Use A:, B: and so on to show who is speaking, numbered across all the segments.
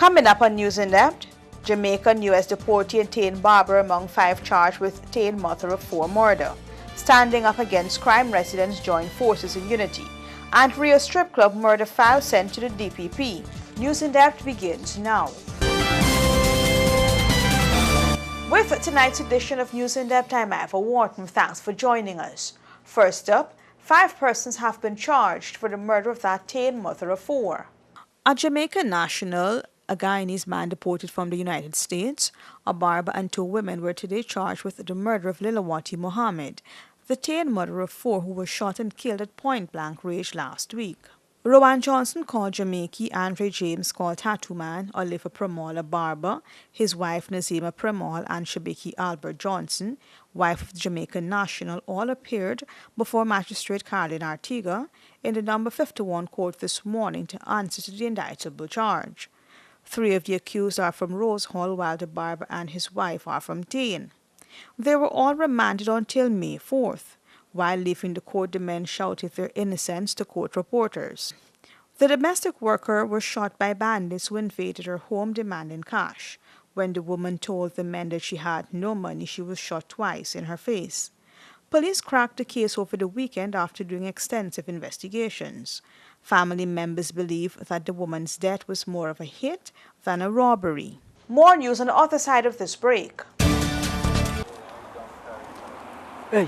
A: Coming up on News in Depth, Jamaican U.S. deportee and teen barber among 5 charged with teen mother of 4 murder. Standing up against crime, residents join forces in unity. And Rio Strip Club murder file sent to the DPP. News in Depth begins now. With tonight's edition of News in Depth, I'm Eva Wharton. Thanks for joining us. First up, 5 persons have been charged for the murder of that teen mother of 4. A Jamaican national, a Guyanese man deported from the United States, a barber and 2 women were today charged with the murder of Lilawati Mohammed, the teen mother of 4 who was shot and killed at point-blank range last week. Rowan Johnson called Jamaican Andre James called Tattoo Man, Oliver Premal a barber, his wife Nazima Premal and Shabiki Albert Johnson, wife of the Jamaican national, all appeared before Magistrate Caroline Artiga in the number 51 court this morning to answer to the indictable charge. 3 of the accused are from Rose Hall, while the barber and his wife are from Tain. They were all remanded until May 4th. While leaving the court, the men shouted their innocence to court reporters. The domestic worker was shot by bandits who invaded her home demanding cash. When the woman told the men that she had no money, she was shot twice in her face. Police cracked the case over the weekend after doing extensive investigations. Family members believe that the woman's death was more of a hit than a robbery. More news on the other side of this break.
B: Hey,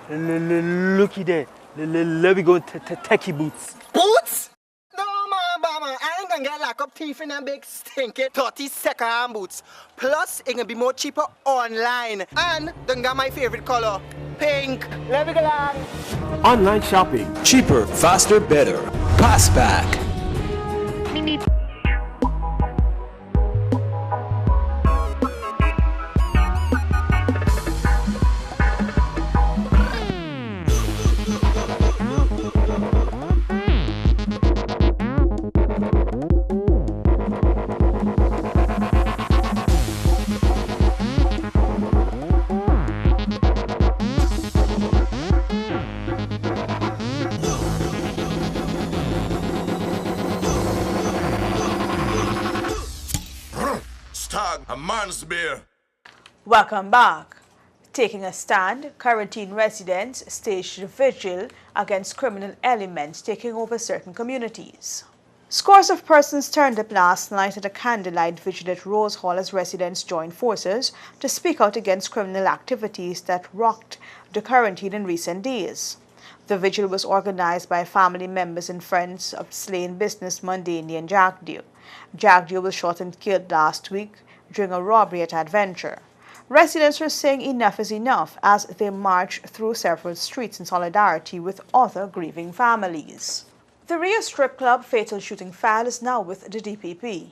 B: looky there. Let me go techie boots.
C: Boots? No, man, I ain't gonna get locked up teeth in them big stinky 30-second boots. Plus, it can be more cheaper online. And don't got my favorite color, pink. Let me go on.
D: Online shopping. Cheaper, faster, better. Passback.
E: A man's beer.
A: Welcome back. Taking a stand, quarantine residents staged a vigil against criminal elements taking over certain communities. Scores of persons turned up last night at a candlelight vigil at Rose Hall as residents joined forces to speak out against criminal activities that rocked the quarantine in recent days. The vigil was organized by family members and friends of slain businessman Daniel Jackdew. Jackdew was shot and killed last week during a robbery at Adventure. Residents were saying enough is enough as they marched through several streets in solidarity with other grieving families. The Rio Strip Club fatal shooting file is now with the DPP.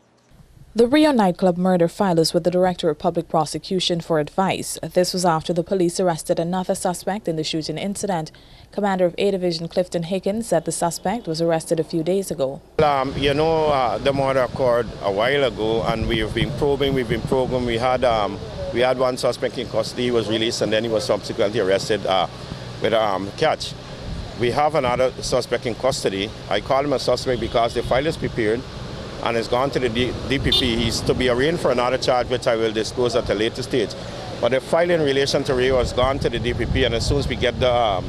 F: The Rio nightclub murder file is with the Director of Public Prosecution for advice. This was after the police arrested another suspect in the shooting incident. Commander of A Division Clifton Higgins said the suspect was arrested a few days ago.
G: The murder occurred a while ago, and we've been probing. We had one suspect in custody. He was released, and then he was subsequently arrested with a catch. We have another suspect in custody. I call him a suspect because the file is prepared and has gone to the DPP. He's to be arraigned for another charge, which I will disclose at a later stage. But the file in relation to Rio has gone to the DPP, and as soon as we get the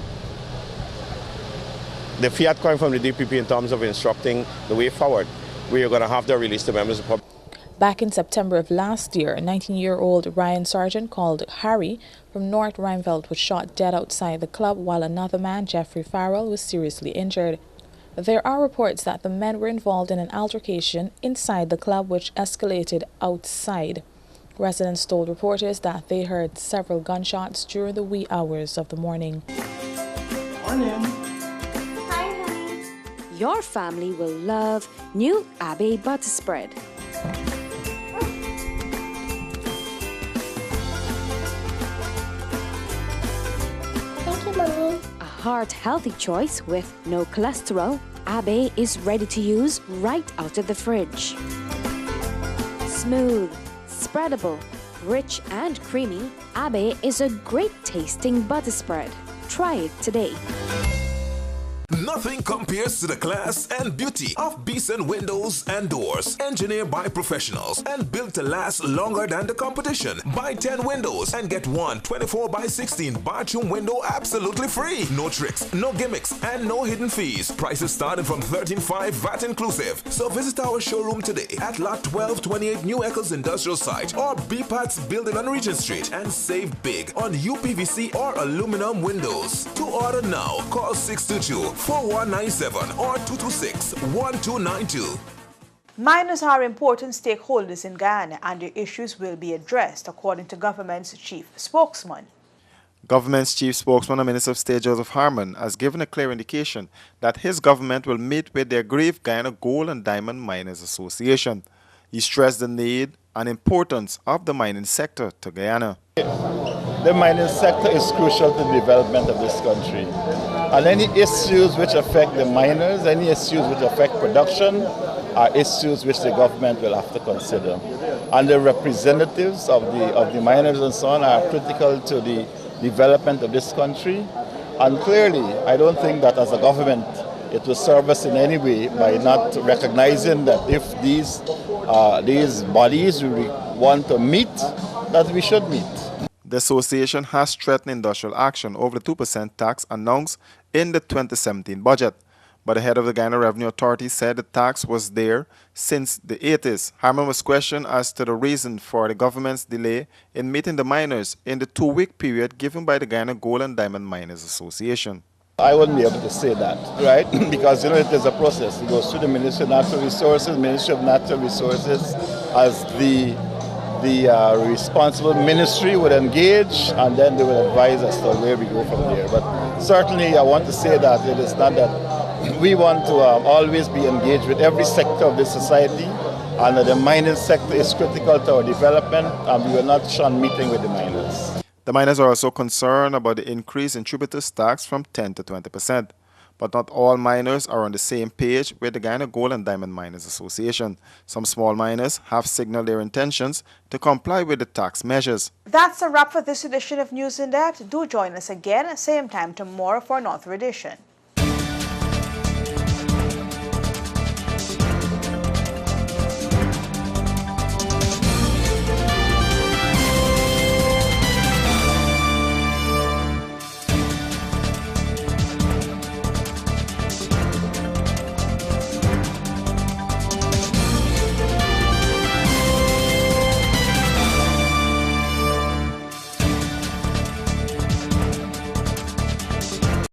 G: fiat coming from the DPP in terms of instructing the way forward, we are going to have to release the members of the public.
F: Back in September of last year, a 19-year-old Ryan Sargent called Harry from North Rheinfeldt was shot dead outside the club, while another man, Jeffrey Farrell, was seriously injured. There are reports that the men were involved in an altercation inside the club which escalated outside. Residents told reporters that they heard several gunshots during the wee hours of the morning.
H: Morning. Hi, honey. Your family will love new Abbey butter spread.
I: Thank you, Mommy.
H: A heart-healthy choice with no cholesterol, Abbey is ready to use right out of the fridge. Smooth, spreadable, rich and creamy, Abbey is a great tasting butter spread. Try it today.
D: Nothing compares to the class and beauty of Beeson Windows and Doors. Engineered by professionals and built to last longer than the competition. Buy 10 windows and get one 24x16 bathroom window absolutely free. No tricks, no gimmicks, and no hidden fees. Prices starting from $13.5 VAT inclusive. So visit our showroom today at Lot 1228 New Eccles Industrial Site or BPAT's building on Regent Street and save big on UPVC or aluminum windows. To order now, call 622-4197 or 226-1292.
A: Miners are important stakeholders in Guyana and their issues will be addressed, according to government's chief spokesman.
J: Government's chief spokesman and Minister of State Joseph Harmon has given a clear indication that his government will meet with the aggrieved Guyana Gold and Diamond Miners Association. He stressed the need and importance of the mining sector to Guyana.
K: The mining sector is crucial to the development of this country. And any issues which affect the miners, any issues which affect production, are issues which the government will have to consider. And the representatives of the miners and so on are critical to the development of this country. And clearly, I don't think that as a government it will serve us in any way by not recognizing that if these bodies we want to meet, that we should meet.
J: The association has threatened industrial action over the 2% tax announced in the 2017 budget. But the head of the Guyana Revenue Authority said the tax was there since the 80s. Harmon was questioned as to the reason for the government's delay in meeting the miners in the 2-week period given by the Guyana Gold and Diamond Miners Association.
K: I wouldn't be able to say that, right? Because, it is a process. It goes through the Ministry of Natural Resources. Ministry of Natural Resources as the responsible ministry would engage, and then they would advise us to where we go from there. But certainly I want to say that it is not that we want to always be engaged with every sector of this society, and the mining sector is critical to our development, and we will not shun meeting with the miners.
J: The miners are also concerned about the increase in tributous tax from 10 to 20%. But not all miners are on the same page with the Guyana Gold and Diamond Miners Association. Some small miners have signaled their intentions to comply with the tax measures.
A: That's a wrap for this edition of News in Depth. Do join us again, same time tomorrow for another edition.